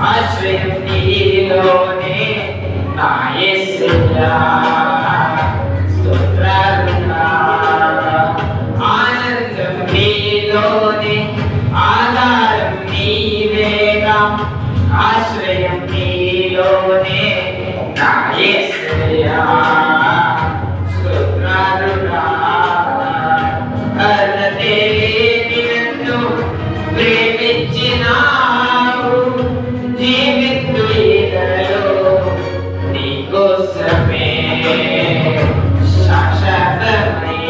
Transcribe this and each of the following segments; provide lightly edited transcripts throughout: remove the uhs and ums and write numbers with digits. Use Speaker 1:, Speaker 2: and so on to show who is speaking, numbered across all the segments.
Speaker 1: ఆశ్రయం నీలోనే నా యేసయ్యా స్తోత్రాలుగా ఆనందం నీలోనే ఆధారం నీవేగా ఆశ్రయం నీలోనే నా యేసయ్యా స్తోత్రాలుగా అర్హతే లేని నన్ను ప్రేమించినావు జీవితు ఈలలో నీకోసమే శాశ్వతమై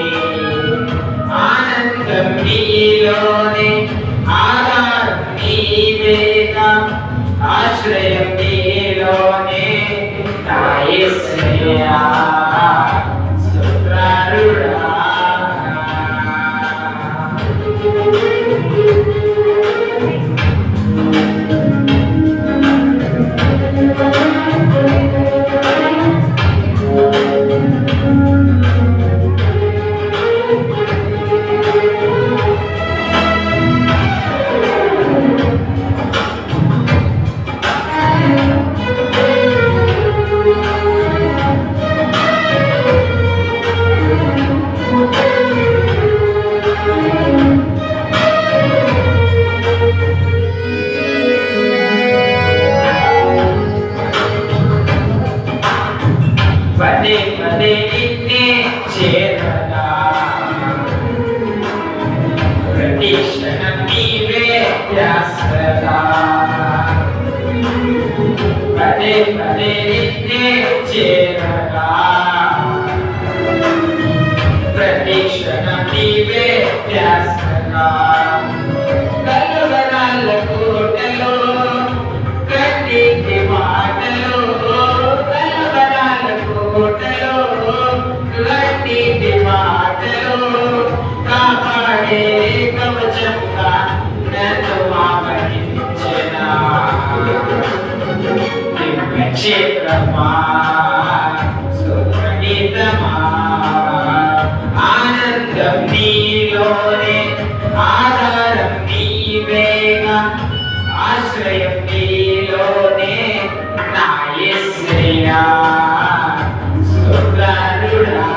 Speaker 1: ఆనందం నీలోనే ఆధారం నీవేగా ఆశ్రయం నీలోనే నా యేసయ్యా స్తోత్రాలుగా పదే పదే నిన్నే చేరగా ప్రతి క్షణం నీవే ధ్యాసగా పదే పదే నిన్నే చేరగా ప్రతి క్షణం నీవే ధ్యాసగా కలువరాళ్ళ కోటలో కన్నీటి మాటలో కోటలో కన్నీటి మాటలో కాపాడే కవచంగా నన్ను ఆవరించెనా క్షేత్రమా సుప్రగీతమా ఆనందం నీలోనే ఆధారం నీవేగా ఆశ్రయం నీలోనే నా యేసయ్యా స్తోత్రాలుగా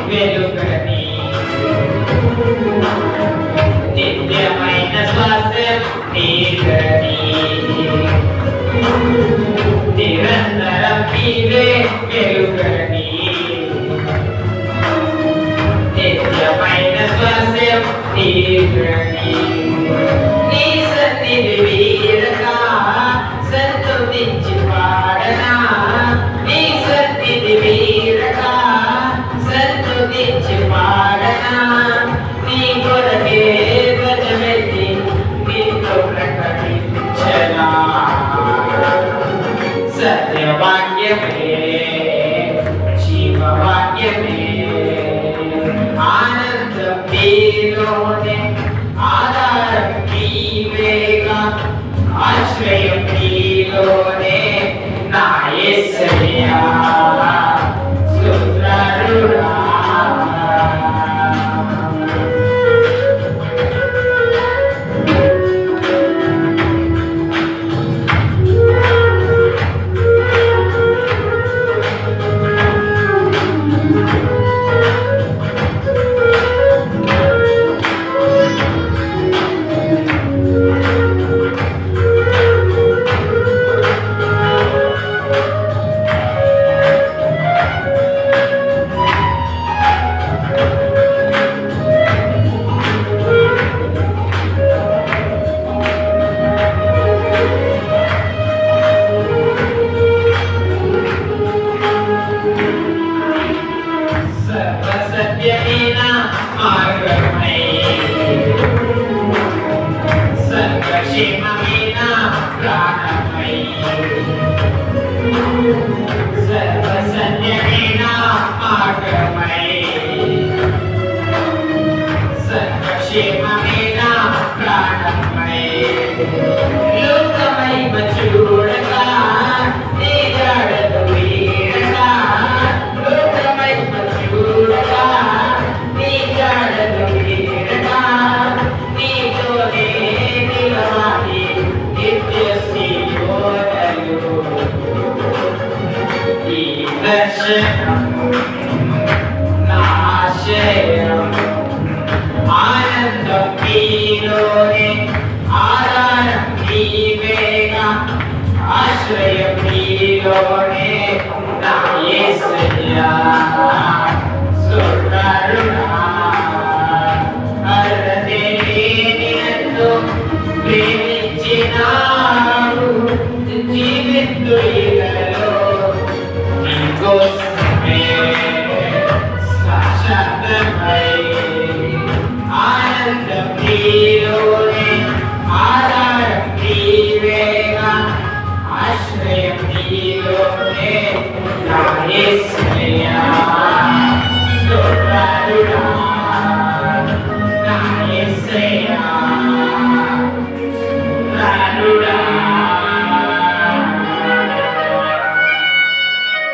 Speaker 1: వెలుగని నిత్యమైన శ్వాసం నీకని నిరంతరం నీవే వెలుగని నిత్యమైన శ్వాసం నీకని నీ సన్నిధి వీరగా సంతుతించి పాడనా నీ సన్నిధి వీరగా సంతుతించి పాడనా నీ కొరకే ధ్వజమెత్తి నీతో ప్రకటించనా సత్యవాక్యమే జీవవాక్యమే ఆనందం నీలోనే ఆధారం सर्वक्षेममेन प्राणमयी सर्वसत्यमेन मार्गमयी सर्वक्षेममेन प्राणमयी